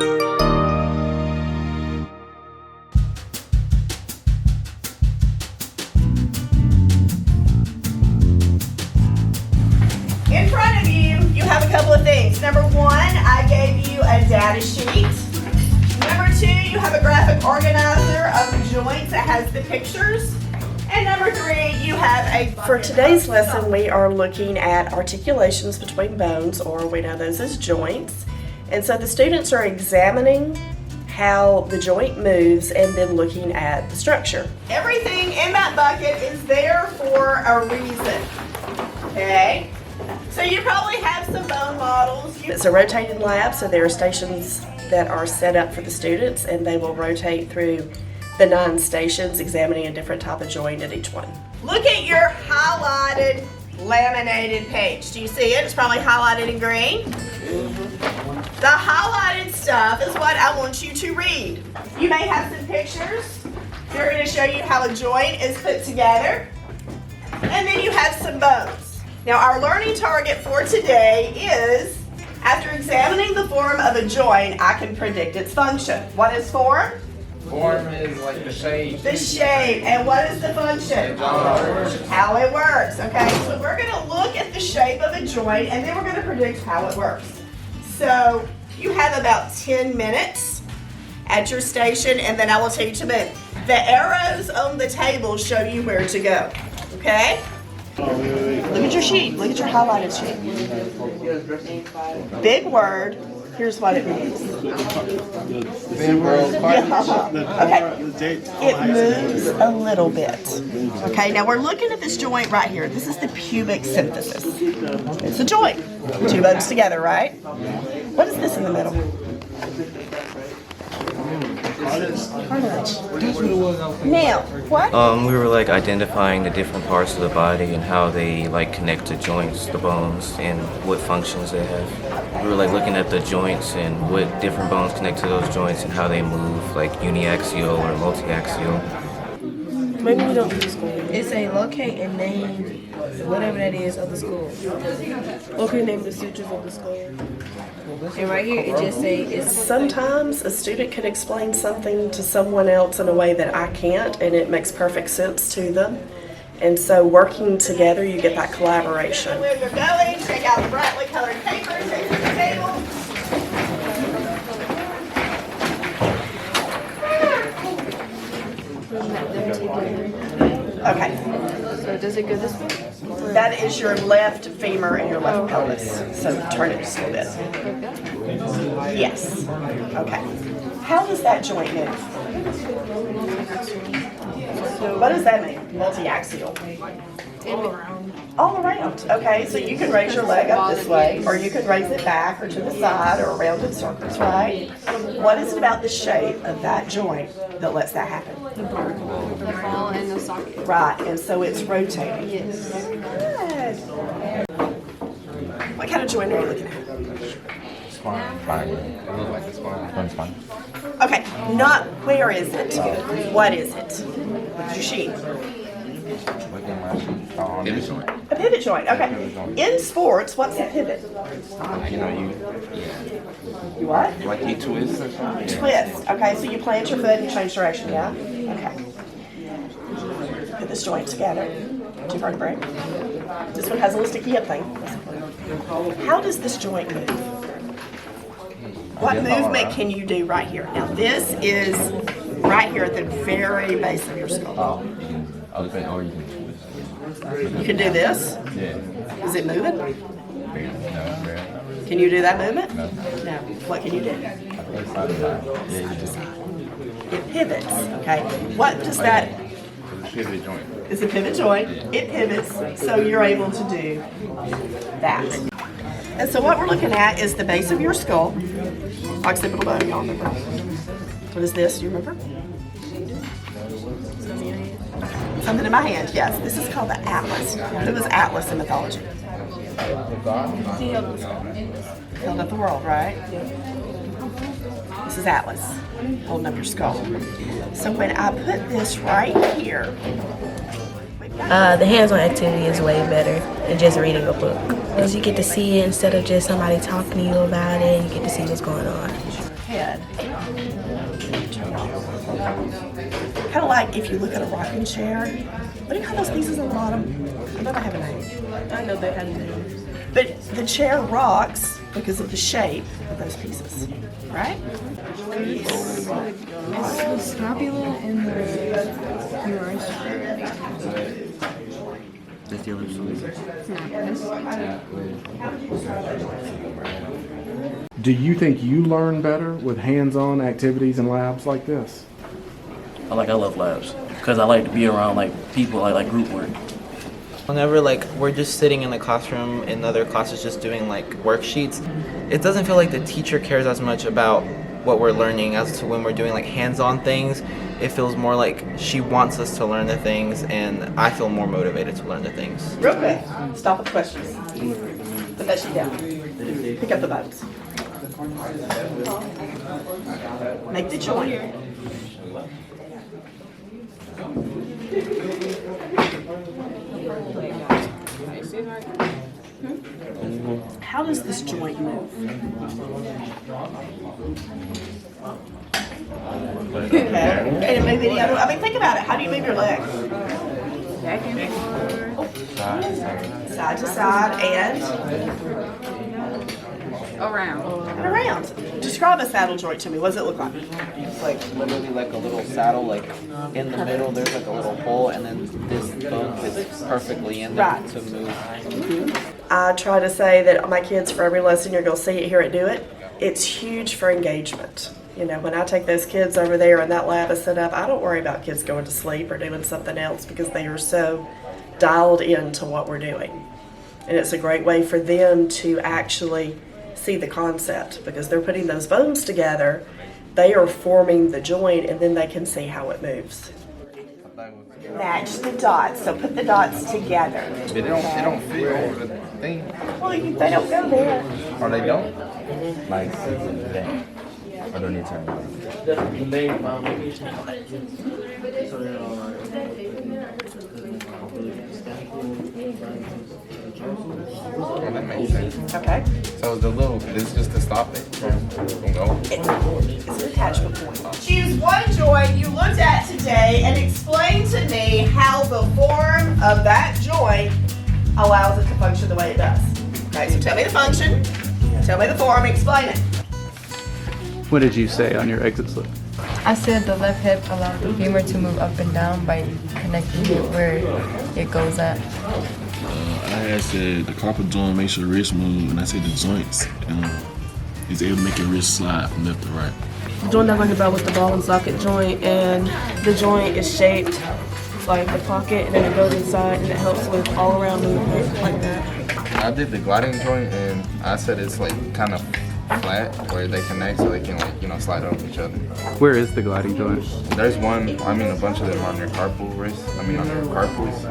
In front of you, you have a couple of things. Number one, I gave you a data sheet. Number two, you have a graphic organizer of the joints that has the pictures. And number three, you have a... For today's lesson, we are looking at articulations between bones, or we know those as joints. And so the students are examining how the joint moves and then looking at the structure. Everything in that bucket is there for a reason, okay? So you probably have some bone models. It's a rotating lab, so there are stations that are set up for the students, and they will rotate through the 9 stations, examining a different type of joint at each one. Look at your highlighted, laminated page. Do you see it? It's probably highlighted in green. The highlighted stuff is what I want you to read. You may have some pictures. They're going to show you how a joint is put together. And then you have some bones. Now our learning target for today is, after examining the form of a joint, I can predict its function. What is form? Form is like the shape. The shape. And what is the function? How it works. Okay, so we're going to look at the shape of a joint, and then we're going to predict how it works. So you have about 10 minutes at your station, and then I will tell you to move. The arrows on the table show you where to go. Okay? Look at your sheet. Look at your highlighted sheet. Big word. Here's what it means. Big word. Okay. It moves a little bit. Okay, now we're looking at this joint right here. This is the pubic symphysis. It's a joint. 2 bones together, right? What is this in the middle? Now, what? We were like identifying the different parts of the body and how they like connect to joints, the bones, and what functions they have. We were like looking at the joints and what different bones connect to those joints and how they move, like uniaxial or multiaxial. Maybe we don't do school. It's a locate and name whatever that is of the school. Locate, name the sutures of the school. And right here it just say it's... Sometimes a student can explain something to someone else in a way that I can't, and it makes perfect sense to them. And so working together, you get that collaboration. Where you're going, take out the brightly colored paper, take it to the table. Okay. So does it go this way? That is your left femur and your left pelvis. So turn it just a little bit. Yes. Okay. How does that joint move? What does that mean? Multi-axial. All around. Okay, so you can raise your leg up this way, or you could raise it back or to the side or around in circles, right? What is it about the shape of that joint that lets that happen? The ball and the socket. Right, and so it's rotating. Yes. Good. What kind of joint are you looking at? Spine. It looks like a spine. Spine. Okay, not where is it? What is it? What's your sheet? Look at my sheet. Pivot joint. A pivot joint, okay. In sports, what's a pivot? You know, You what? like you twist or something. Twist. Okay, so you plant your foot and you change direction, yeah? Okay. Put this joint together. Two vertebrae. This one has a little sticky hip thing. How does this joint move? What movement can you do right here? Now this is right here at the very base of your skull. Okay, or you can twist. You can do this? Yeah. Is it moving? No, Can you do that movement? no. No. What can you do? Side to side. Yeah, you just It pivots, okay? What does that... pivot joint. It's a pivot joint. It pivots, so you're able to do that. And so what we're looking at is the base of your skull. Occipital bone, y'all remember? What is this? Do you remember? Something in my hand, yes. This is called the atlas. It was Atlas in mythology. Held up the world, right? This is Atlas, holding up your skull. So when I put this right here, The hands-on activity is way better than just reading a book. Because you get to see it instead of just somebody talking to you about it, you get to see what's going on. head. Kind of like if you look at a rocking chair. What do you call those pieces on the bottom? I know they have a name. I know they had names. But the chair rocks because of the shape of those pieces, right? It's the scapula and the humerus. That's the other Do you think you learn better with hands-on activities and labs like this? I love labs because I like to be around like people. I like group work. Whenever we're just sitting in the classroom in other classes just doing worksheets, it doesn't feel like the teacher cares as much about what we're learning as to when we're doing hands-on things. It feels more like she wants us to learn the things, and I feel more motivated to learn the things. Real quick, stop with questions. Put that sheet down. Pick up the bones. Make the joint. How does this joint move? Okay. And move any other. I mean, think about it. How do you move your leg? Back and forth. Side to side and Around. around. Describe a saddle joint to me. What does it look like? It's literally a little saddle, in the middle there's a little hole, and then this bone fits perfectly in there Right. to move. I try to say that my kids, for every lesson you're going to see it, hear it, do it. It's huge for engagement. You know, when I take those kids over there and that lab is set up, I don't worry about kids going to sleep or doing something else because they are so dialed into what we're doing. And it's a great way for them to actually see the concept because they're putting those bones together, they are forming the joint, and then they can see how it moves. Match the dots, so put the dots together. They don't fit over the thing. Well, they don't go there. Or they don't? Like that. I don't need to turn it on. That makes sense. Okay. So this is just to stop it from going. It's an attachment point. Choose one joint you looked at today and explain to me how the form of that joint allows it to function the way it does. Okay, so tell me the function, tell me the form, explain it. What did you say on your exit slip? I said the left hip allows the femur to move up and down by connecting it where it goes at. I had said the carpal joint makes your wrist move, and I said the joints is able to make your wrist slide from left to right. The joint that I learned about was the ball and socket joint, and the joint is shaped like the pocket, and then it goes inside, and it helps with all around movement like that. I did the gliding joint, and I said it's kind of flat where they connect so they can slide over each other. Where is the gliding joint? There's a bunch of them on your carpal wrist. On your carpals.